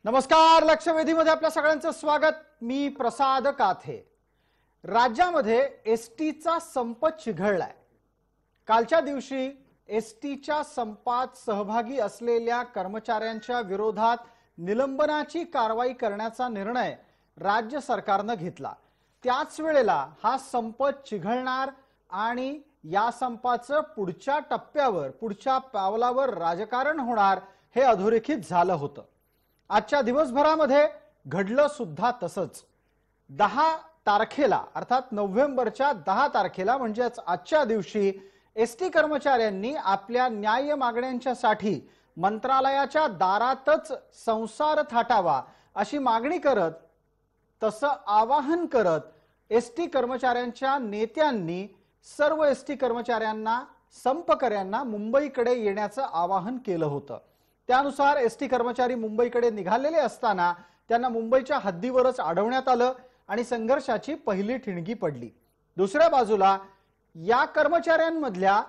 नमस्कार. लक्षवेधीमध्ये आपल्या सगळ्यांचं स्वागत. मी प्रसाद काथे. राज्यामध्ये एसटीचा संप चिघळलाय. कालच्या दिवशी एसटीच्या संपात सहभागी असलेल्या कर्मचाऱ्यांच्या विरोधात निलंबनाची कारवाई करण्याचा निर्णय राज्य सरकारने घेतला. त्याच वेळेला हा संप चिघळणार आणि या संपाचं पुढच्या टप्प्यावर पुढच्या पावलावर राजकारण होणार हे अधोरेखित झालं होतं. आजच्या दिवसभरामध्ये घडलं सुद्धा तसंच. 10 तारखेला अर्थात नोव्हेंबरच्या 10 तारखेला म्हणजेच आजच्या दिवशी एसटी कर्मचाऱ्यांनी आपल्या न्याय मागण्यांच्यासाठी मंत्रालयाच्या दारातच संसार थाटावा अशी मागणी करत, तसं आवाहन करत एसटी कर्मचाऱ्यांच्या नेत्यांनी सर्व एसटी कर्मचाऱ्यांना संपकऱ्यांना मुंबईकडे येण्याचं आवाहन केलं होतं. त्यानुसार एसटी कर्मचारी मुंबईकडे निघालेले असताना त्यांना मुंबईच्या हद्दीवरच अडवण्यात आलं आणि संघर्षाची पहिली ठिणगी पडली. दुसऱ्या बाजूला या कर्मचाऱ्यांमधल्या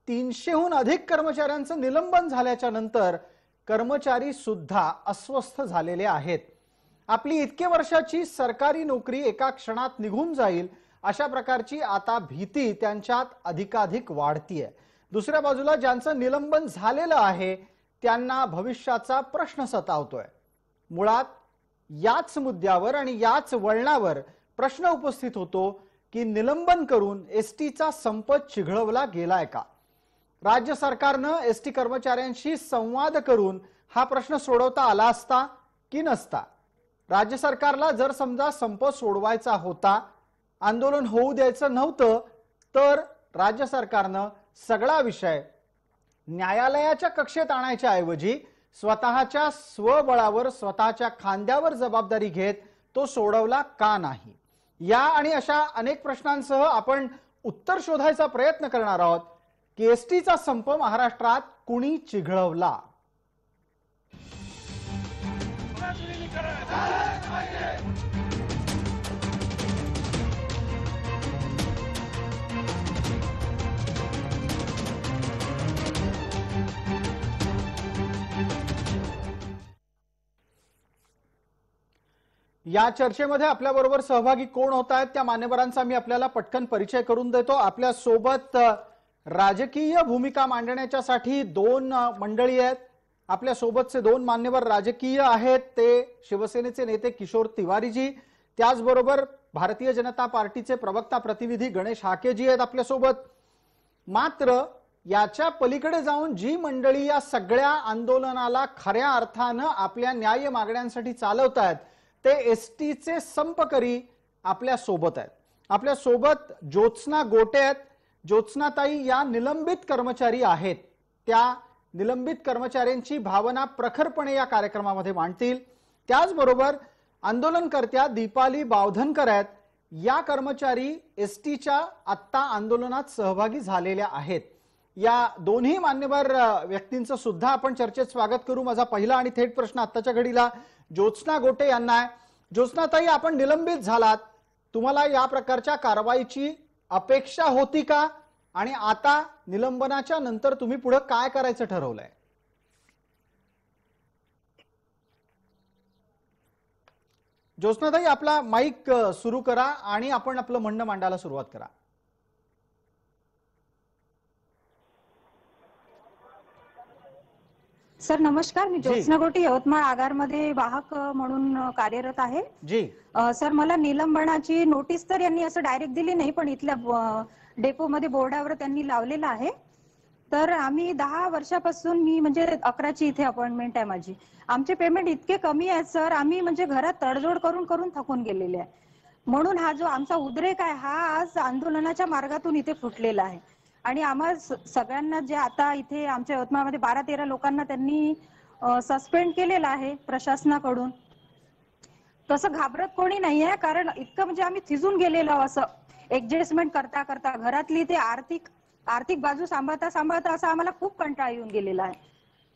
300हून अधिक कर्मचाऱ्यांचं निलंबन झाल्याच्या नंतर कर्मचारी सुद्धा अस्वस्थ झालेले आहेत. आपली इतके वर्षाची सरकारी नोकरी एका क्षणात निघून जाईल अशा प्रकारची आता भीती त्यांच्यात अधिकाधिक वाढतीये. दुसऱ्या बाजूला ज्यांचं निलंबन झालेलं आहे त्यांना भविष्याचा प्रश्न सतावतोय. मुळात याच मुद्द्यावर आणि याच वळणावर प्रश्न उपस्थित होतो की निलंबन करून एसटीचा संप चिघळवला गेलाय का? राज्य सरकारनं एसटी कर्मचाऱ्यांशी संवाद करून हा प्रश्न सोडवता आला असता की नसता? राज्य सरकारला जर समजा संप सोडवायचा होता, आंदोलन होऊ द्यायचं नव्हतं, तर राज्य सरकारनं सगळा विषय न्यायालयाच्या कक्षेत आणायच्या ऐवजी स्वतःच्या स्वबळावर स्वतःच्या खांद्यावर जबाबदारी घेत तो सोडवला का नाही? या आणि अशा अनेक प्रश्नांसह आपण उत्तर शोधायचा प्रयत्न करणार आहोत की एसटीचा संप महाराष्ट्रात कुणी चिघळवला. या चर्चेमध्ये आपल्या बरोबर सहभागी कोण होत आहेत त्या मान्यवरांचा मी आपल्याला पटकन परिचय करून देतो. आपल्या सोबत राजकीय भूमिका मांडण्याच्यासाठी 2 मंडळी आहेत. आपल्या सोबतचे 2 मान्यवर राजकीय आहेत ते शिवसेनेचे नेते किशोर तिवारीजी, त्याचबरोबर भारतीय जनता पार्टीचे प्रवक्ता प्रतिनिधी गणेश हाकेजी आहेत आपल्या सोबत. मात्र याच्या पलीकडे जाऊन जी मंडळी या सगळ्या आंदोलनाला खऱ्या अर्थानं आपल्या न्याय मागण्यांसाठी चालवतात ते एसटीचे संपकरी आपल्या सोबत आहेत. आपल्या सोबत ज्योत्स्ना गोटे आहेत. ज्योत्स्नाताई या निलंबित कर्मचारी आहेत. त्या निलंबित कर्मचाऱ्यांची भावना प्रखरपणे या कार्यक्रमामध्ये मांडतील. त्याचबरोबर आंदोलनकर्त्या दीपाली बावधनकर आहेत. या कर्मचारी एसटीच्या आत्ता आंदोलनात सहभागी झालेल्या आहेत. या दोन्ही मान्यवर व्यक्तींचं सुद्धा आपण चर्चेत स्वागत करू. माझा पहिला आणि थेट प्रश्न आत्ताच्या घडीला ज्योत्स्ना गोटे यांना आहे. ज्योत्स्नाताई, आपण निलंबित झालात, तुम्हाला या प्रकारच्या कारवाईची अपेक्षा होती का? आणि आता निलंबनाच्या नंतर तुम्ही पुढे काय करायचं ठरवलंय? ज्योत्स्नाताई, आपला माईक सुरू करा आणि आपण आपलं म्हणणं मांडायला सुरुवात करा. सर नमस्कार, मी ज्योत्स्ना गोटे यवतमाळ आगारमध्ये वाहक म्हणून कार्यरत आहे. जी सर, मला निलंबनाची नोटीस तर यांनी असं डायरेक्ट दिली नाही, पण इथल्या डेपोमध्ये बोर्डावर त्यांनी लावलेलं आहे. तर आम्ही 10 वर्षापासून, मी म्हणजे 11ची इथे अपॉइंटमेंट आहे माझी, आमचे पेमेंट इतके कमी आहेत सर, आम्ही म्हणजे घरात तडजोड करून करून थकून गेलेले आहे. म्हणून हा जो आमचा उद्रेक आहे हा आज आंदोलनाच्या मार्गातून इथे फुटलेला आहे. आणि आम्हाला सगळ्यांना जे आता इथे आमच्या यवतमाळमध्ये 12-13 लोकांना त्यांनी सस्पेंड केलेलं आहे प्रशासनाकडून. तसं घाबरत कोणी नाहीये, कारण इतकं म्हणजे आम्ही थिजून गेलेलो असं ऍडजस्टमेंट करता करता घरातली ते आर्थिक बाजू सांभाळता सांभाळता असं आम्हाला खूप कंटाळा येऊन गेलेला आहे.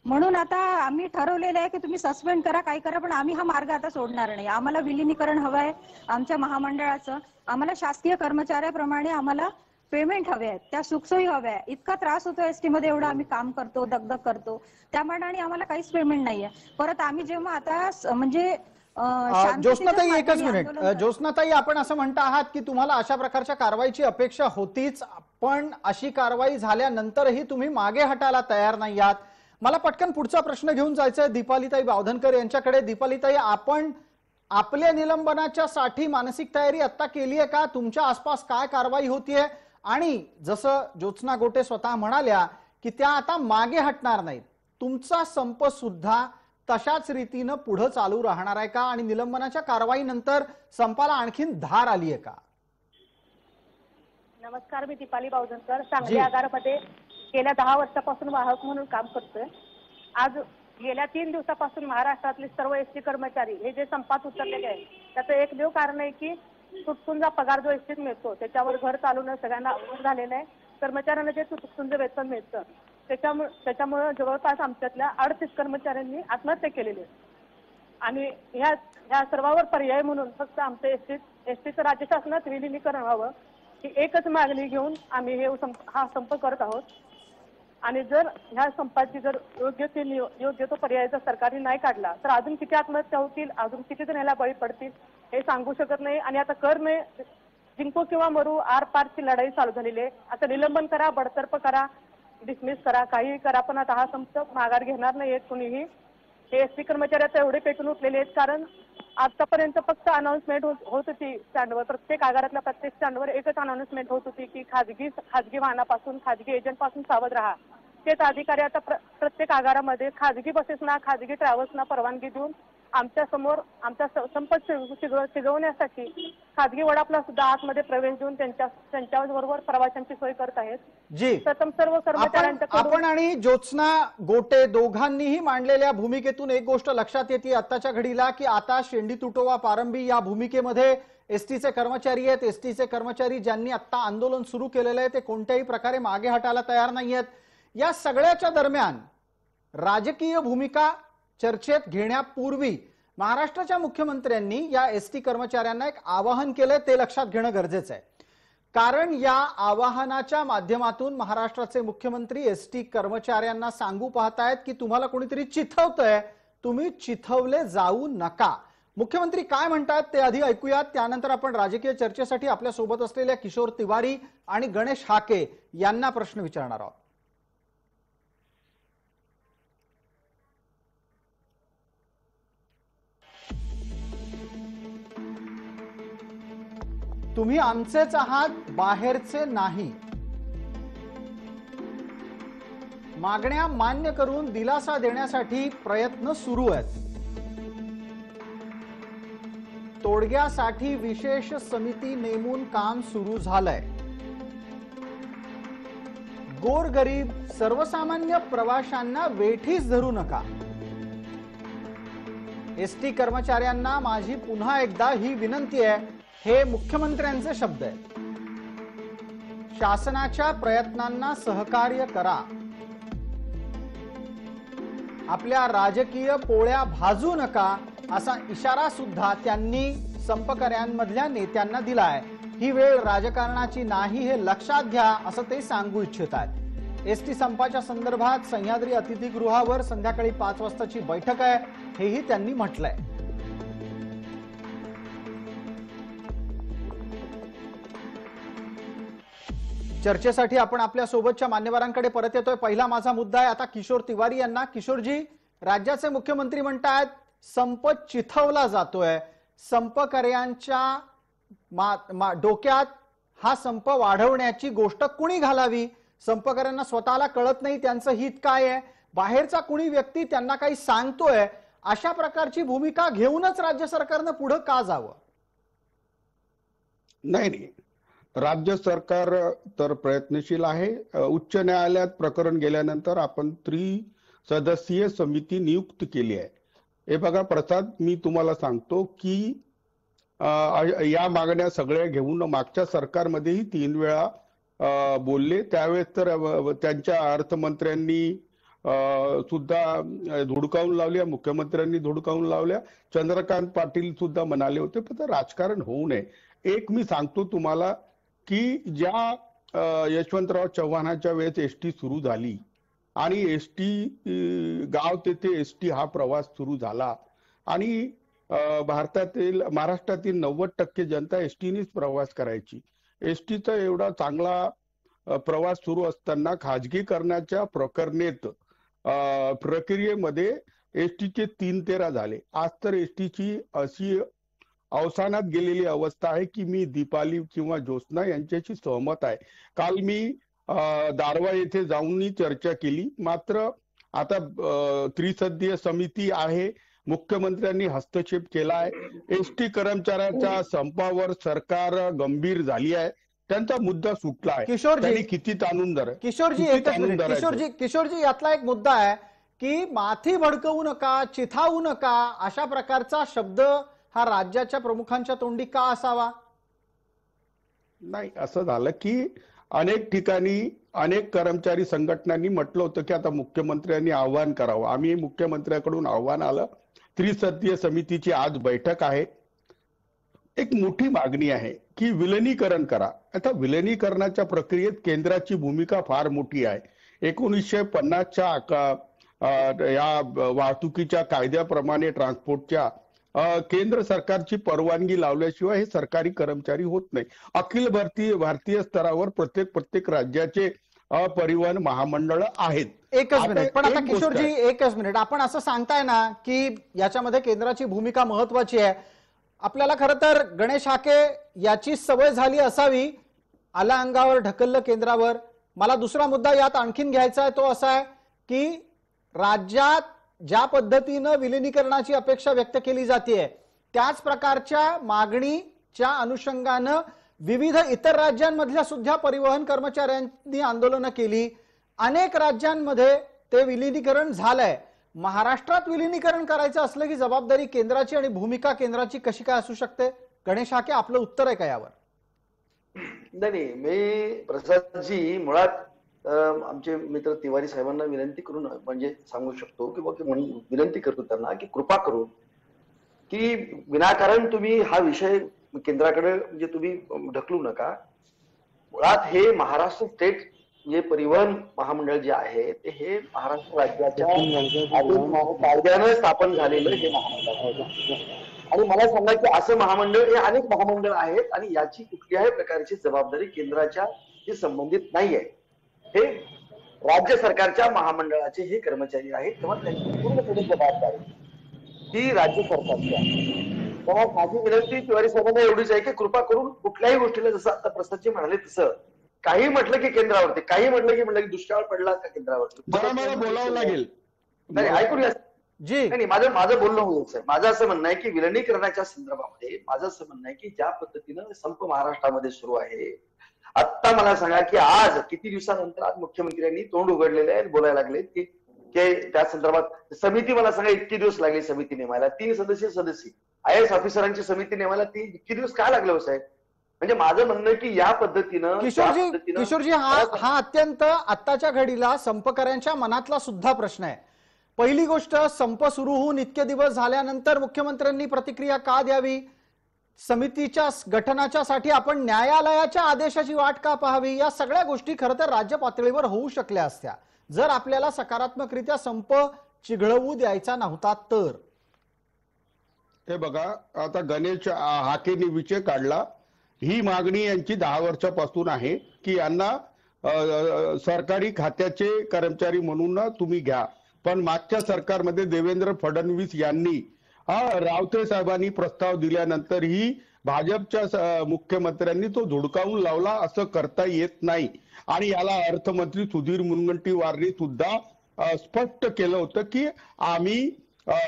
म्हणून आता आम्ही ठरवलेलं आहे की तुम्ही सस्पेंड करा, काही करा, पण आम्ही हा मार्ग आता सोडणार नाही. आम्हाला विलिनीकरण हवं आहे आमच्या महामंडळाचं. आम्हाला शासकीय कर्मचाऱ्याप्रमाणे आम्हाला पेमेंट हवे आहेत, त्या सुखसोयी हव्या आहे. इतका त्रास होतो एसटी मध्ये, एवढं आम्ही काम करतो, दगदग करतो, त्या मानाने आम्हाला काहीच पेमेंट नाहीये. परत आम्ही जेव्हा आता म्हणजे ज्योत्स्नाताई एकच मार्गाने मिनिट. आंदोलन करतो. ज्योत्स्नाताई, आपण असं म्हणता आहात की तुम्हाला अशा प्रकारच्या कारवाईची अपेक्षा होतीच, पण अशी कारवाई झाल्यानंतरही तुम्ही मागे हटायला तयार नाही आहात. मला पटकन पुढचा प्रश्न घेऊन जायचंय दीपालीताई बावधनकर यांच्याकडे. दीपालीताई, आपण आपल्या निलंबनाच्या साठी मानसिक तयारी आता केली आहे का? तुमच्या आसपास काय कारवाई होतीये? आणि जसं ज्योत्स्ना गोटे स्वतः म्हणाल्या की त्या आता मागे हटणार नाहीत, तुमचा संप सुद्धा तशाच रीतीनं पुढे चालू राहणार आहे का? आणि निलंबनाच्या कारवाईनंतर संपाला आणखीन धार आली आहे का? नमस्कार, मी दीपाली बावधनकर, सांगली आगारमध्ये गेल्या 10 वर्षापासून वाहक म्हणून काम करतोय. आज गेल्या 3 दिवसापासून महाराष्ट्रातले सर्व एसटी कर्मचारी हे जे संपात उतरलेले आहेत, त्याचं एकमेव कारण आहे की तुटपुंजा पगार जो एसटीत मिळतो त्याच्यावर घर चालवणं सगळ्यांना अवघड झालेलं आहे. कर्मचाऱ्यांना जे तुटपुंज वेतन मिळतं त्याच्यामुळे जवळपास आमच्यातल्या 38 कर्मचाऱ्यांनी आत्महत्या केलेली आहे. आणि ह्या सर्वांवर पर्याय म्हणून फक्त आमचं एसटीचं राज्य शासनात विलिनीकरण व्हावं ही एकच मागणी घेऊन आम्ही हा संप करत आहोत. आणि जर ह्या संपाची जर योग्य तो पर्याय जर सरकारने नाही काढला तर अजून किती आत्महत्या होतील, अजून किती जण याला बळी पडतील हे सांगू शकत नाही. आणि आता जिंको किंवा मरू आर पारची लढाई चालू झालेली आहे. आता निलंबन करा, बडतर्फ करा, डिसमिस करा, काहीही करा, पण आता हा संप माघार घेणार नाही कुणीही. हे एसटी कर्मचारी आता एवढे पेटून उठलेले आहेत, कारण आतापर्यंत फक्त अनाउन्समेंट होत होती स्टँडवर, प्रत्येक आगारातल्या प्रत्येक स्टँडवर एकच अनाउन्समेंट होत होती की खाजगी वाहनापासून, खाजगी एजंटपासून सावध राहा. तेच अधिकारी आता प्रत्येक आगारामध्ये खाजगी बसेसना, खाजगी ट्रॅव्हल्सना परवानगी देऊन आमच्या समोर आमचा संप शिजवण्यासाठी खाजगी वडापला सुद्धा आतमध्ये प्रवेश देऊन त्यांच्याबरोबर प्रवाशांची सोय करत आहेत. जी, प्रथम सर्व कर्मचाऱ्यांच्या आपण आणि ज्योत्स्ना गोटे दोघांनीही मांडलेल्या भूमिकेतून एक गोष्ट लक्षात येते आत्ताच्या घडीला, की आता शेंडी तुटोवा पारंबी या भूमिकेमध्ये एसटीचे कर्मचारी आहेत. एसटीचे कर्मचारी ज्यांनी आता आंदोलन सुरू केलेलं आहे ते कोणत्याही प्रकारे मागे हटायला तयार नाहीयेत. या सगळ्याच्या दरम्यान राजकीय भूमिका चर्चेत घेण्यापूर्वी महाराष्ट्राच्या मुख्यमंत्र्यांनी या एसटी कर्मचाऱ्यांना एक आवाहन केलंय, ते लक्षात घेणं गरजेचं आहे. कारण या आवाहनाच्या माध्यमातून महाराष्ट्राचे मुख्यमंत्री एसटी कर्मचाऱ्यांना सांगू पाहतायत की तुम्हाला कोणीतरी चिथवतंय, तुम्ही चिथवले जाऊ नका. मुख्यमंत्री काय म्हणतात ते आधी ऐकूयात, त्यानंतर आपण राजकीय चर्चेसाठी आपल्या सोबत असलेल्या किशोर तिवारी आणि गणेश हाके यांना प्रश्न विचारणार आहोत. तुम्ही आमचेच आहात, बाहेरचे नाही. मागण्या मान्य करून दिलासा देण्यासाठी प्रयत्न सुरू आहेत. तोडग्यासाठी विशेष समिती नेमून काम सुरू झालंय. गोरगरीब सर्वसामान्य प्रवाशांना वेठीस धरू नका. एसटी कर्मचाऱ्यांना माझी पुन्हा एकदा ही विनंती आहे. हे मुख्यमंत्र्यांचे शब्द आहेत. शासनाच्या प्रयत्नांना सहकार्य करा. आपल्या राजकीय पोळ्या भाजू नका असा इशारा सुद्धा त्यांनी संपकऱ्यांमधल्या नेत्यांना दिलाय. ही वेळ राजकारणाची नाही हे लक्षात घ्या असं ते सांगू इच्छितात. एसटी संपाच्या संदर्भात सह्याद्री अतिथीगृहावर संध्याकाळी 5 वाजताची बैठक आहे, हेही त्यांनी म्हटलंय. चर्चेसाठी आपण आपल्या सोबतच्या मान्यवरांकडे परत येतोय. पहिला माझा मुद्दा आहे आता किशोर तिवारी यांना. किशोरजी, राज्याचे मुख्यमंत्री म्हणतात संप चिथवला जातोय. संपकऱ्यांच्या डोक्यात हा संप वाढवण्याची गोष्ट कुणी घालावी? संपकऱ्यांना स्वतःला कळत नाही त्यांचं हित काय आहे? बाहेरचा कुणी व्यक्ती त्यांना काही सांगतोय? अशा प्रकारची भूमिका घेऊनच राज्य सरकारनं पुढे का जावं? नाही, राज्य सरकार तर प्रयत्नशील आहे. उच्च न्यायालयात प्रकरण गेल्यानंतर आपण त्रिसदस्यीय समिती नियुक्त केली आहे. हे बघा प्रसाद, मी तुम्हाला सांगतो की या मागण्या सगळ्या घेऊन मागच्या सरकारमध्येही 3 वेळा बोलले. त्यावेळेस तर त्यांच्या अर्थमंत्र्यांनी सुद्धा धुडकावून लावल्या, मुख्यमंत्र्यांनी धुडकावून लावल्या. चंद्रकांत पाटील सुद्धा म्हणाले होते पण राजकारण होऊ नये. एक मी सांगतो तुम्हाला की ज्या यशवंतराव चव्हाणांच्या वेळेस एसटी सुरू झाली आणि एसटी गाव तेथे एसटी हा प्रवास सुरू झाला आणि महाराष्ट्रातील 90% जनता एसटीनेच प्रवास करायची. एसटीचा एवढा चांगला प्रवास सुरू असताना खाजगीकरणाच्या प्रक्रियेमध्ये एसटीचे 3 तेरा झाले. आज तर एसटीची अशी अवसानात गेलेली अवस्था आहे की मी दीपाली किंवा ज्योत्स्ना यांच्याशी सहमत आहे. काल मी दारव्हा येथे जाऊन चर्चा केली. मात्र आता त्रिसदस्यीय समिती आहे, मुख्यमंत्र्यांनी हस्तक्षेप केला आहे. एसटी कर्मचाऱ्यांच्या संपावर सरकार गंभीर झाली आहे. त्यांचा मुद्दा सुटला आहे. त्यांनी किती ताणून धर किशोरजी यातला एक मुद्दा आहे की माथी भडकवू नका, चिथावू नका अशा प्रकारचा शब्द हा राज्याच्या प्रमुखांच्या तोंडी का असावा? नाही, असं झालं की अनेक ठिकाणी अनेक कर्मचारी संघटनांनी म्हटलं होतं की आता मुख्यमंत्र्यांनी आव्हान करावं. आम्ही मुख्यमंत्र्यांकडून आव्हान आलं. त्रिसदस्यीय समितीची आज बैठक आहे. एक मोठी मागणी आहे की विलिनीकरण करा. आता विलिनीकरणाच्या प्रक्रियेत केंद्राची भूमिका फार मोठी आहे. 1950च्या या वाहतुकीच्या कायद्याप्रमाणे ट्रान्सपोर्टच्या केंद्र सरकारची परवानगी लावल्याशिवाय हे सरकारी कर्मचारी होत नाही. अखिल भारतीय स्तरावर प्रत्येक राज्याचे परिवहन महामंडळ आहेत. एकच मिनिट, पण आता किशोरजी एकच मिनिट, आपण असं सांगताय ना की याच्यामध्ये केंद्राची भूमिका महत्वाची आहे. आपल्याला खरं तर गणेश हाके याची सवय झाली असावी, आला अंगावर ढकललं केंद्रावर. मला दुसरा मुद्दा यात आणखीन घ्यायचा आहे, तो असा आहे की राज्यात ज्या पद्धतीनं विलिनीकरणाची अपेक्षा व्यक्त केली जाते त्याच प्रकारच्या मागणीच्या अनुषंगानं विविध इतर राज्यांमधल्या सुद्धा परिवहन कर्मचाऱ्यांनी आंदोलनं केली. अनेक राज्यांमध्ये ते विलिनीकरण झालंय. महाराष्ट्रात विलिनीकरण करायचं असलं की जबाबदारी केंद्राची आणि भूमिका केंद्राची कशी काय असू शकते? गणेश हाके, आपलं उत्तर आहे का यावर? नाही, मी प्रसादजी मुळात आमचे मित्र तिवारी साहेबांना विनंती करून म्हणजे सांगू शकतो की विनंती करतो त्यांना की कृपा करून की विनाकारण तुम्ही हा विषय केंद्राकडे म्हणजे तुम्ही ढकलू नका. मुळात हे महाराष्ट्र स्टेट जे परिवहन महामंडळ जे आहे ते हे महाराष्ट्र राज्याच्या कायद्यानं स्थापन झालेलं हे महामंडळ आहे. आणि मला सांगा की असं महामंडळ हे अनेक महामंडळ आहेत आणि याची कुठल्याही प्रकारची जबाबदारी केंद्राच्या संबंधित नाही आहे. हे राज्य सरकारच्या महामंडळाचे हे कर्मचारी आहेत, तेव्हा त्यांची पूर्णपणे जबाबदारी ही राज्य सरकारची आहे. तेव्हा माझी विनंती तिवारी साहेबांना एवढीच आहे की कृपा करून कुठल्याही गोष्टीला जसं आता प्रसादजी म्हणाले तसं काही म्हटलं की केंद्रावरती, काही म्हटलं की दुष्काळ पडला का केंद्रावरती बोलावं लागेल. नाही, ऐकून घ्या जी. नाही, माझं बोलणं होईल सर. माझं असं म्हणणं आहे की विलिनीकरणाच्या संदर्भामध्ये माझं असं म्हणणं आहे की ज्या पद्धतीनं संप महाराष्ट्रामध्ये सुरू आहे, आता मला सांगा की आज किती दिवसानंतर आज मुख्यमंत्र्यांनी तोंड उघडलेले आहे, बोलायला लागले की त्या संदर्भात समिती, मला सांगा इतके दिवस लागले समिती नेमायला, 3 सदस्य IAS ऑफिसरांची समिती नेमायला इतके दिवस काय लागले हो साहेब? म्हणजे माझं म्हणणं की या पद्धतीनं किशोरजी हा अत्यंत आत्ताच्या घडीला संपकऱ्यांच्या मनातला सुद्धा प्रश्न आहे. पहिली गोष्ट, संप सुरू होऊन इतके दिवस झाल्यानंतर मुख्यमंत्र्यांनी प्रतिक्रिया का द्यावी? समितीच्या गठनाच्या साठी आपण न्यायालयाच्या आदेशाची वाट का पाहावी? या सगळ्या गोष्टी खरं तर राज्य पातळीवर होऊ शकल्या असत्या जर आपल्याला सकारात्मकरित्या संप चिघळवू द्यायचा नव्हता तर. हे बघा, आता गणेश हाकेंनी विषय काढला. ही मागणी यांची 10 वर्षापासून आहे की यांना सरकारी खात्याचे कर्मचारी म्हणून तुम्ही घ्या. पण मागच्या सरकारमध्ये देवेंद्र फडणवीस यांनी रावते साहेबांनी प्रस्ताव दिल्यानंतरही भाजपच्या मुख्यमंत्र्यांनी तो धुडकावून लावला. असं करता येत नाही. आणि याला अर्थमंत्री सुधीर मुनगंटीवारनी सुद्धा स्पष्ट केलं होतं की आम्ही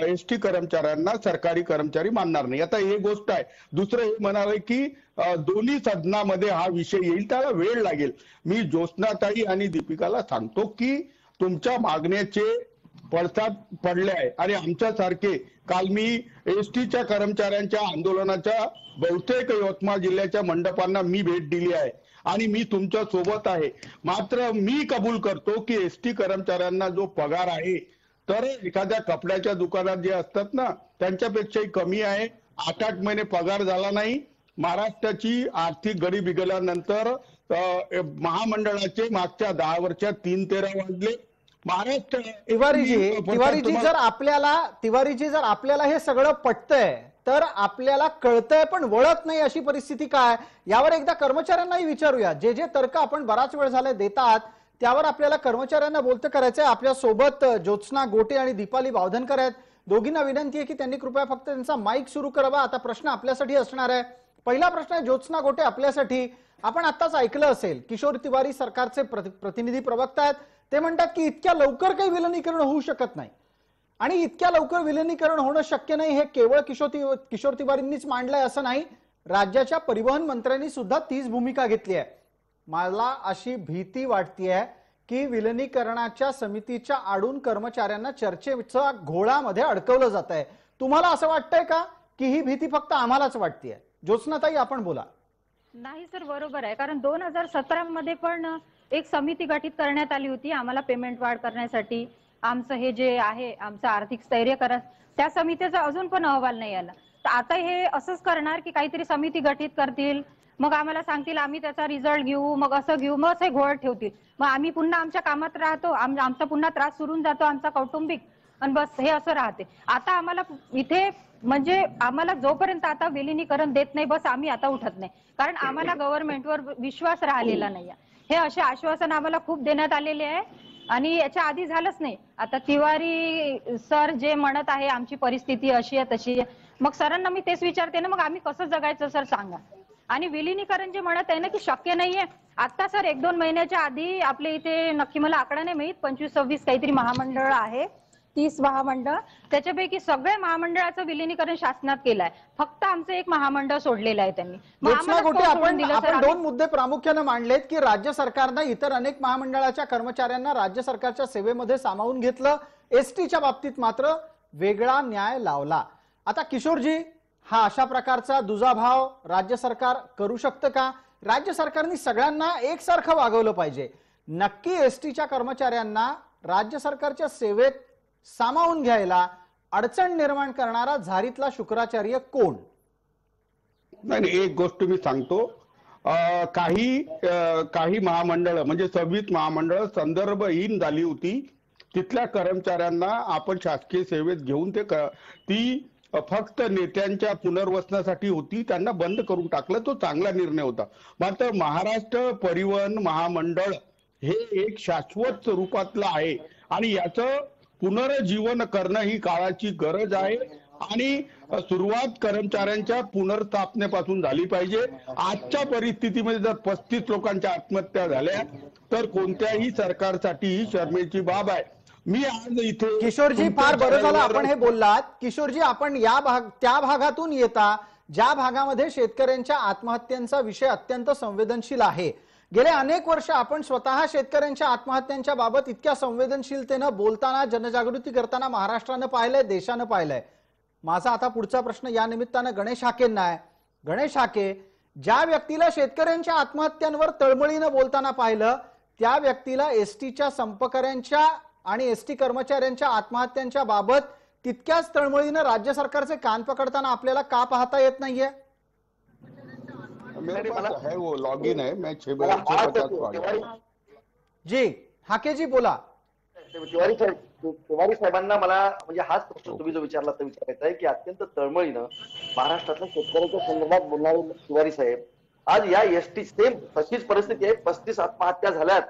एसटी कर्मचाऱ्यांना सरकारी कर्मचारी मानणार नाही. आता ही गोष्ट आहे. दुसरं हे म्हणाले की दोन्ही सदनामध्ये हा विषय येईल, त्याला वेळ लागेल. मी ज्योत्स्नाताई आणि दीपिकाला सांगतो की तुमच्या मागण्याचे पडसाद पडले आहे आणि आमच्यासारखे काल मी एसटीच्या कर्मचाऱ्यांच्या आंदोलनाच्या बहुतेक यवतमाळ जिल्ह्याच्या मंडपांना मी भेट दिली आहे आणि मी तुमच्या सोबत आहे. मात्र मी कबूल करतो की एसटी कर्मचाऱ्यांना जो पगार आहे तर एखाद्या कपड्याच्या दुकानात जे असतात ना त्यांच्यापेक्षाही कमी आहे. 8-8 महिने पगार झाला नाही. महाराष्ट्राची आर्थिक गरिबी गेल्यानंतर महामंडळाचे मागच्या 10 वर्षात 3-13 वाढले. महाराष्ट्र तिवारीजी जर आपल्याला हे सगळं पटतंय तर आपल्याला कळतंय पण वळत नाही अशी परिस्थिती काय, यावर एकदा कर्मचाऱ्यांनाही विचारूया. जे जे तर्क आपण बराच वेळ झाले देतात त्यावर आपल्याला कर्मचाऱ्यांना बोलतं करायचंय. आपल्या सोबत ज्योत्स्ना गोटे आणि दीपाली बावधनकर आहेत. दोघींना विनंती आहे की त्यांनी कृपया फक्त त्यांचा माईक सुरू करावा. आता प्रश्न आपल्यासाठी असणार आहे. पहिला प्रश्न आहे ज्योत्स्ना गोटे आपल्यासाठी. आपण आताच ऐकलं असेल किशोर तिवारी सरकारचे प्रतिनिधी प्रवक्ता आहेत. ते म्हणतात की इतक्या लवकर काही विलिनीकरण होऊ शकत नाही आणि इतक्या लवकर विलिनीकरण होणं शक्य नाही हे केवळ किशोर तिवारींनीच मांडलंय असं नाही, राज्याच्या परिवहन मंत्र्यांनी सुद्धा तीच भूमिका घेतली आहे. मला अशी भीती वाटतेय की विलिनीकरणाच्या समितीच्या आडून कर्मचाऱ्यांना चर्चेच्या घोळामध्ये अडकवलं जात आहे. तुम्हाला असं वाटतंय का की ही भीती फक्त आम्हालाच वाटतेय? ज्योत्स्नाताई आपण बोला. नाही सर, बरोबर आहे. कारण 2017 मध्ये पण एक समिती गठीत करण्यात आली होती आम्हाला पेमेंट वाढ करण्यासाठी. आमचं हे जे आहे आमचं आर्थिक स्थैर्य करा, त्या समितीचा अजून पण अहवाल नाही आला. तर आता हे असंच करणार की काहीतरी समिती गठीत करतील, मग आम्हाला सांगतील आम्ही त्याचा रिझल्ट घेऊ, मग असं घेऊ, मग असे घोळ ठेवतील. मग आम्ही पुन्हा आमच्या कामात राहतो, आमचा पुन्हा त्रास सुरून जातो आमचा कौटुंबिक, आणि बस हे असं राहते. आता आम्हाला इथे म्हणजे आम्हाला जोपर्यंत आता विलिनीकरण देत नाही बस आम्ही आता उठत नाही. कारण आम्हाला गव्हर्नमेंटवर विश्वास राहिलेला नाही. हे असे आश्वासन आम्हाला खूप देण्यात आलेले आहे आणि याच्या आधी झालंच नाही. आता तिवारी सर जे म्हणत आहे आमची परिस्थिती अशी आहे तशी आहे, मग सरांना मी तेच विचारते ना, मग आम्ही कसं जगायचं सर सांगा. आणि विलिनीकरण जे म्हणत आहे ना की शक्य नाहीये, आता सर 1-2 महिन्याच्या आधी आपल्या इथे नक्की मला आकडा नाही माहित 25-26 काहीतरी महामंडळ आहे, 30 महामंडळ, त्याच्यापैकी सगळ्या महामंडळाचं विलिनीकरण शासनात केलंय. फक्त आमचं एक महामंडळ सोडलेलं आहे त्यांनी. आपण 2 मुद्दे प्रामुख्याने मांडलेत की राज्य सरकारनं इतर अनेक महामंडळाच्या कर्मचाऱ्यांना राज्य सरकारच्या सेवेमध्ये सामावून घेतलं, एसटीच्या बाबतीत मात्र वेगळा न्याय लावला. आता किशोरजी, हा अशा प्रकारचा दुजाभाव राज्य सरकार करू शकतं का? राज्य सरकारने सगळ्यांना एकसारखं वागवलं पाहिजे. नक्की एसटीच्या कर्मचाऱ्यांना राज्य सरकारच्या सेवेत सामावून घ्यायला अडचण निर्माण करणारा झारीतला शुक्राचार्य कोण? नाही, एक गोष्ट मी सांगतो. काही महामंडळ म्हणजे 26 महामंडळ संदर्भहीन झाली होती. तिथल्या कर्मचाऱ्यांना आपण शासकीय सेवेत घेऊन ती फक्त नेत्यांच्या पुनर्वसनासाठी होती, त्यांना बंद करून टाकलं. तो चांगला निर्णय होता. मात्र महाराष्ट्र परिवहन महामंडळ हे एक शाश्वत स्वरूपातलं आहे आणि याचं पुनर्जीवन करणं ही काळाची गरज आहे आणि सुरुवात कर्मचाऱ्यांच्या पुनर्स्थापनेपासून झाली पाहिजे. आजच्या परिस्थितीमध्ये जर 35 लोकांच्या आत्महत्या झाल्या तर कोणत्याही सरकारसाठी ही शरमेची बाब आहे. मी आज इथे किशोरजी, फार बरं झालं आपण हे बोललात. किशोरजी, आपण त्या भागातून येता ज्या भागामध्ये शेतकऱ्यांच्या आत्महत्यांचा विषय अत्यंत संवेदनशील आहे. गेले अनेक वर्ष आपण स्वतः शेतकऱ्यांच्या आत्महत्यांच्या बाबत इतक्या संवेदनशीलतेनं बोलताना, जनजागृती करताना महाराष्ट्रानं पाहिलंय, देशानं पाहिलंय. माझा आता पुढचा प्रश्न या निमित्तानं गणेश हाकेंना आहे. गणेश हाके, ज्या व्यक्तीला शेतकऱ्यांच्या आत्महत्यांवर तळमळीनं बोलताना पाहिलं त्या व्यक्तीला एसटीच्या संपकऱ्यांच्या आणि एसटी कर्मचाऱ्यांच्या आत्महत्यांच्या बाबत तितक्याच तळमळीनं राज्य सरकारचे कान पकडताना आपल्याला का पाहता येत नाहीये? मेरे पास है वो लॉगिन है, मैं 6:50 जी हाके जी बोला. तिवारी साहेबांना मला म्हणजे हाच प्रश्न तुम्ही जो विचारला तो विचारायचा आहे की अत्यंत तळमळीनं महाराष्ट्रातल्या शेतकऱ्यांच्या संदर्भात बोलणारे तिवारी साहेब आज या एसटी सेम तशीच परिस्थिती आहे. 35 आत्महत्या झाल्यात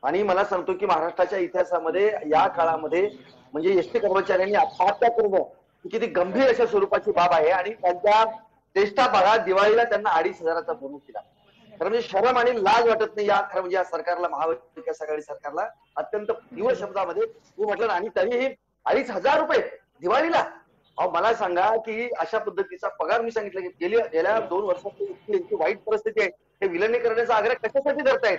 आणि मला सांगतो की महाराष्ट्राच्या इतिहासामध्ये या काळामध्ये म्हणजे एसटी कर्मचाऱ्यांनी आत्महत्या करणं ही किती गंभीर अशा स्वरूपाची बाब आहे आणि त्यांच्या ज्येष्ठा भागात दिवाळीला त्यांना 2,500चा बोनस दिला. खरं म्हणजे शरम आणि लाज वाटत नाही या खरं म्हणजे या सरकारला, महाविकास आघाडी सरकारला अत्यंत तीव्र शब्दामध्ये तू म्हटलं. आणि तरीही 2,500 रुपये दिवाळीला. अहो मला सांगा की अशा पद्धतीचा पगार मी सांगितलं की गेल्या 2 वर्षात इतकी वाईट परिस्थिती आहे. हे विलिनीकरणाचा आग्रह कशासाठी धरतायत?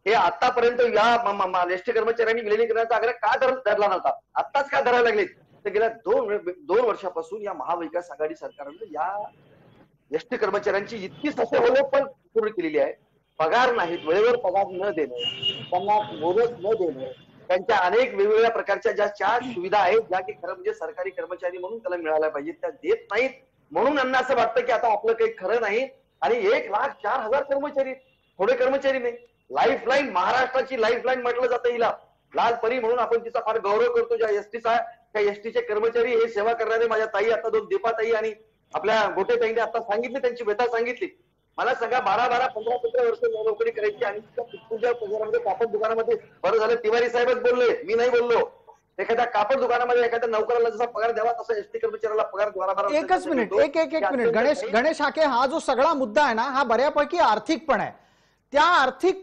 हे आतापर्यंत या एसटी कर्मचाऱ्यांनी विलिनीकरणाचा आग्रह का धरला नव्हता, आत्ताच का धरायला लागले? तर गेल्या 2 वर्षापासून या महाविकास आघाडी सरकारने या एसटी कर्मचाऱ्यांची इतकी ससेहोलो पण पूर्ण केलेली आहे. पगार नाहीत, वेळेवर पगार न देणं, त्यांना बोनस न देणं, त्यांच्या अनेक वेगवेगळ्या प्रकारच्या ज्या 4 सुविधा आहेत ज्या की खरं म्हणजे सरकारी कर्मचारी म्हणून त्याला मिळायला पाहिजे त्या देत नाहीत. म्हणून यांना असं वाटतं की आता आपलं काही खरं नाही. आणि 1,04,000 कर्मचारी थोडे कर्मचारी नाही. लाईफलाईन, महाराष्ट्राची लाईफलाईन म्हटलं जातं हिला. लाल परी म्हणून आपण तिचा फार गौरव करतो. ज्या एसटीचा, त्या एसटीचे कर्मचारी हे सेवा करणारे माझ्या ताई, आता दोन दीपाताई आणि आपल्या गोटे ताईने आता सांगितली, त्यांची व्यथा सांगितली. मला सांगा 12-12, 15-15 वर्ष नोकरी करायची आणि तुझ्या पगारामध्ये कापड दुकानामध्ये, बरं झालं तिवारी साहेबच बोलले, मी नाही बोललो. एखाद्या कापड दुकानामध्ये एखाद्या नोकराला जसा पगार द्यावा तसा एसटी कर्मचाऱ्याला पगार 12-12. एकच मिनिट, एक मिनिट गणेश हाके, हा जो सगळा मुद्दा आहे ना, हा बऱ्यापैकी आर्थिक पण आहे. त्या आर्थिक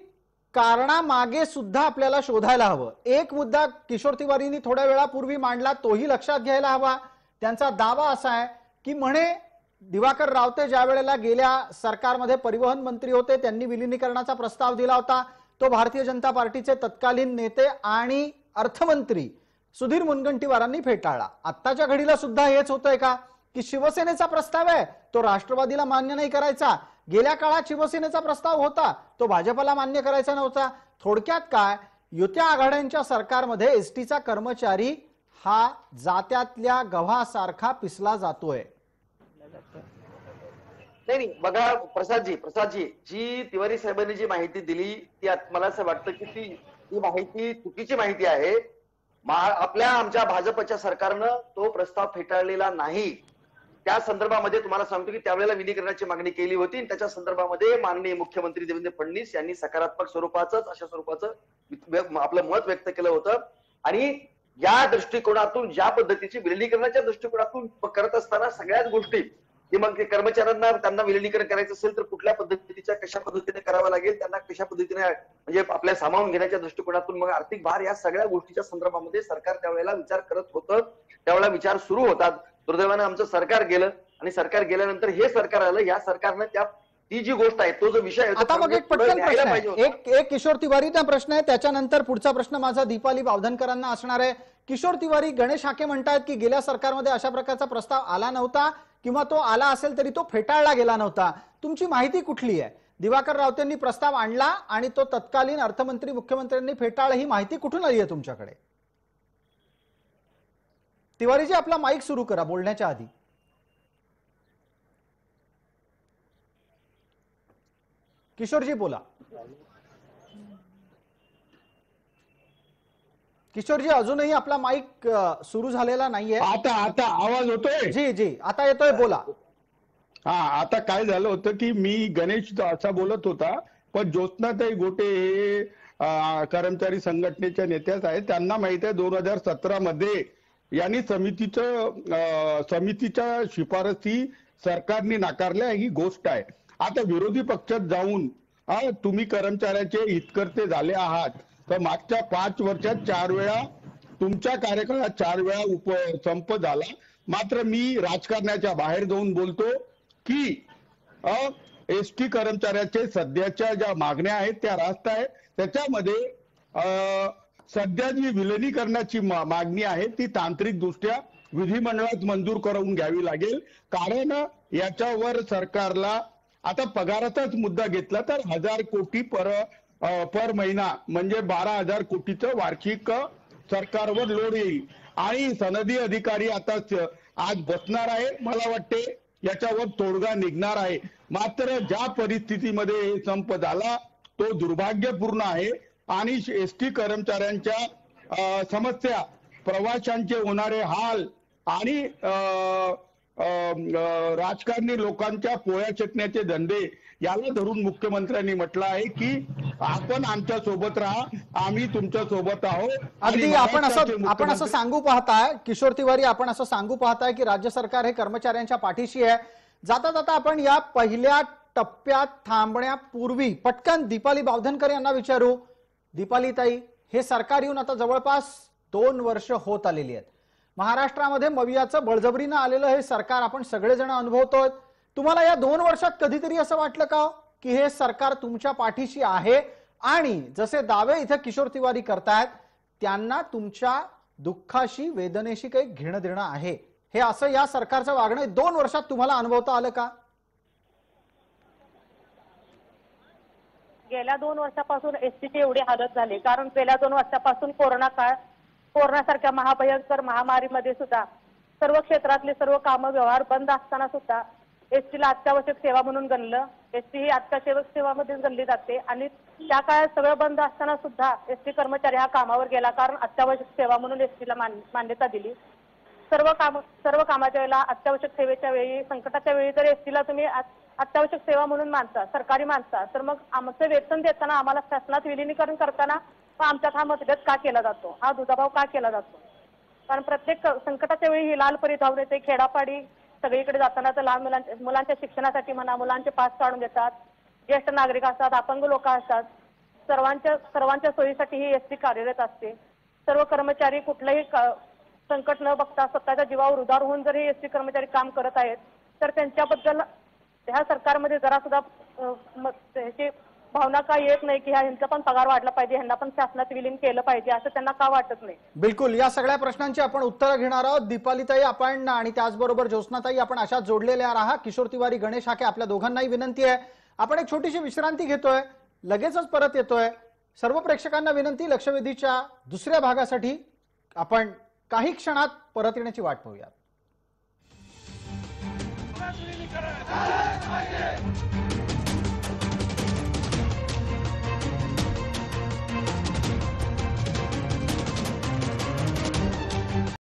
कारणामागे सुद्धा आपल्याला शोधायला हवं. एक मुद्दा किशोर तिवारींनी थोड्या वेळापूर्वी मांडला, तोही लक्षात घ्यायला हवा. त्यांचा दावा असा आहे की म्हणे दिवाकर रावते ज्या वेळेला गेल्या सरकारमध्ये परिवहन मंत्री होते, त्यांनी विलिनीकरणाचा प्रस्ताव दिला होता. तो भारतीय जनता पार्टीचे तत्कालीन नेते आणि अर्थमंत्री सुधीर मुनगंटीवारांनी फेटाळला. आत्ताच्या घडीला सुद्धा हेच होतंय का की शिवसेनेचा प्रस्ताव आहे तो राष्ट्रवादीला मान्य नाही करायचा, गेल्या काळात शिवसेनेचा प्रस्ताव होता तो भाजपला मान्य करायचा नव्हता. थोडक्यात काय, युत्या आघाड्यांच्या सरकारमध्ये एसटीचा कर्मचारी हा जात्यातल्या गव्हासारखा पिसला जातोय. नाही बघा प्रसादजी, जी तिवारी साहेबांनी जी माहिती दिली ती मला असं वाटतं की ती माहिती चुकीची माहिती आहे. आमच्या भाजपच्या सरकारनं तो प्रस्ताव फेटाळलेला नाही. त्या संदर्भामध्ये तुम्हाला सांगतो की त्यावेळेला विलीकरणाची मागणी केली होती आणि त्याच्या संदर्भामध्ये माननीय मुख्यमंत्री देवेंद्र फडणवीस यांनी सकारात्मक स्वरूपाचं, अशा स्वरूपाचं आपलं मत व्यक्त केलं होतं. आणि या दृष्टिकोनातून, ज्या पद्धतीची विलीनीकरणाच्या दृष्टिकोनातून करत असताना सगळ्याच गोष्टी की मग ते कर्मचाऱ्यांना, त्यांना विलीनीकरण करायचं असेल तर कुठल्या पद्धतीच्या, कशा पद्धतीने करावं लागेल, त्यांना कशा पद्धतीने म्हणजे आपल्या सामावून घेण्याच्या दृष्टिकोनातून, मग आर्थिक भार, या सगळ्या गोष्टीच्या संदर्भामध्ये सरकार त्यावेळेला विचार करत होतं. त्यावेळेला विचार सुरू होतात. दुर्दैवानं आमचं सरकार गेलं आणि सरकार गेल्यानंतर हे सरकार आलं. या सरकारनं ती जी गोष्ट आहे, तो जो विषय आहे, आता मग एक पटकन प्रश्न आहे, एक किशोर तिवारीचा प्रश्न आहे, त्याच्यानंतर पुढचा प्रश्न माझा दीपाली बावधनकरांना असणार आहे. किशोर तिवारी, गणेश हाके म्हणतात की गेल्या सरकारमध्ये अशा प्रकारचा प्रस्ताव आला नव्हता किंवा तो आला असेल तरी तो फेटाळला गेला नव्हता. तुमची माहिती कुठली आहे? दिवाकर रावतेंनी प्रस्ताव आणला आणि तो तत्कालीन अर्थमंत्री मुख्यमंत्र्यांनी फेटाळला, ही माहिती कुठून आली आहे तुमच्याकडे? तिवारीजी, आपला माईक सुरू करा बोलण्याच्या आधी. किशोरजी बोला. किशोरजी, अजूनही आपला माईक सुरू झालेला नाहीये. आता आवाज होतोय? जी आता येतोय, बोला. हा, आता काय झालं होतं की मी गणेश असा बोलत होता, पण ज्योत्नाताई गोटे हे कर्मचारी संघटनेच्या नेत्याच आहेत. त्यांना माहित आहे 2017 मध्ये यांनी समितीच्या शिफारसी सरकारने नाकारल्या ही गोष्ट आहे. आता विरोधी पक्षात जाऊन तुम्ही कर्मचाऱ्याचे हितकर्ते झाले आहात, तर मागच्या 5 वर्षात 4 वेळा तुमच्या कार्यकाळात 4 वेळा संप झाला. मात्र मी राजकारणाच्या बाहेर जाऊन बोलतो की एसटी कर्मचाऱ्याचे सध्याच्या ज्या मागण्या आहेत त्या रास्त आहेत. त्याच्यामध्ये सध्या जी विलिनीकरणाची मागणी आहे ती तांत्रिक दृष्ट्या विधिमंडळात मंजूर करून घ्यावी लागेल. कारण याच्यावर सरकारला आता पगाराचाच मुद्दा घेतला तर 1000 कोटी पर महिना म्हणजे 12,000 कोटीचं वार्षिक सरकारवर लोड येईल. आणि सनदी अधिकारी आता आज बसणार आहे, मला वाटते याच्यावर तोडगा निघणार आहे. मात्र ज्या परिस्थितीमध्ये संप झाला तो दुर्भाग्यपूर्ण आहे. आणि एसटी कर्मचाऱ्यांच्या समस्या, प्रवाशांचे होणारे हाल आणि राजकारणी लोकांच्या पोळ्या चटण्याचे धंदे याला धरून मुख्यमंत्र्यांनी म्हटलं आहे की आपण आमच्या सोबत राहा, आम्ही तुमच्या सोबत आहोत. अगदी आपण असं सांगू पाहताय किशोर तिवारी, आपण असं सांगू पाहताय की राज्य सरकार हे कर्मचाऱ्यांच्या पाठीशी आहे. जाता जाता आपण या पहिल्या टप्प्यात थांबण्यापूर्वी पटकन दीपाली बावधनकर यांना विचारू. दीपाली ताई, हे सरकार येऊन आता जवळपास 2 वर्ष होत आलेली आहेत. महाराष्ट्रामध्ये मवियाचं बळजबरीनं आलेलं हे सरकार आपण सगळेजण अनुभवतोय. तुम्हाला या 2 वर्षात कधीतरी असं वाटलं का की हे सरकार तुमच्या पाठीशी आहे आणि जसे दावे इथे किशोर तिवारी करतायत त्यांना तुमच्या दुःखाशी, वेदनेशी काही घेणं देणं आहे, हे असं या सरकारचं वागणं 2 वर्षात तुम्हाला अनुभवता आलं का? गेल्या 2 वर्षापासून एसटीची एवढी हालत झाली कारण गेल्या 2 वर्षापासून कोरोनासारख्या महाभयंकर महामारीमध्ये सुद्धा सर्व क्षेत्रातले सर्व कामं व्यवहार बंद असताना सुद्धा एसटीला अत्यावश्यक सेवा म्हणून गणलं. एसटी ही अत्यावश्यक सेवामध्येच गणली जाते आणि त्या काळात सगळं बंद असताना सुद्धा एसटी कर्मचारी हा कामावर गेला, कारण अत्यावश्यक सेवा म्हणून एसटीला मान्यता दिली. सर्व कामाच्या वेळेला, अत्यावश्यक सेवेच्या वेळी, संकटाच्या वेळी जर एसटीला तुम्ही अत्यावश्यक सेवा म्हणून मानता, सरकारी मानता, तर मग आमचं वेतन देताना आम्हाला शासनात विलिनीकरण करताना आमच्यात हा मतभेद का केला जातो, हा दुजाभाव का केला जातो? कारण प्रत्येक संकटाच्या वेळी ही लाल परी धावून येते. खेडापाडी सगळीकडे जाताना तर लहान मुलांच्या शिक्षणासाठी म्हणा, मुलांचे पास काढून देतात. ज्येष्ठ नागरिक असतात, अपंग लोक असतात, सर्वांच्या सोयीसाठी ही एसटी कार्यरत असते. सर्व कर्मचारी कुठलंही संकट न बघता स्वतःच्या जीवावर उदार होऊन जर हे एसटी कर्मचारी काम करत आहेत, तर त्यांच्याबद्दल ह्या सरकारमध्ये जरा सुद्धा ह्याची भावना का येत नाही की ह्यांचा पण पगार वाढला पाहिजे, ह्यांना पण शासनात विलीन केलं पाहिजे, असं त्यांना का वाटत नाही? बिलकुल, या सगळ्या प्रश्नांची आपण उत्तरं घेणार आहोत. दीपालीताई आपण आणि त्याचबरोबर ज्योत्स्नाताई आपण अशा जोडलेल्या राहा. किशोर तिवारी, गणेश हाके, आपल्या दोघांनाही विनंती आहे, आपण एक छोटीशी विश्रांती घेतोय, लगेचच परत येतोय. सर्व प्रेक्षकांना विनंती, लक्षवेधीच्या दुसऱ्या भागासाठी आपण काही क्षणात परत येण्याची वाट पाहूया.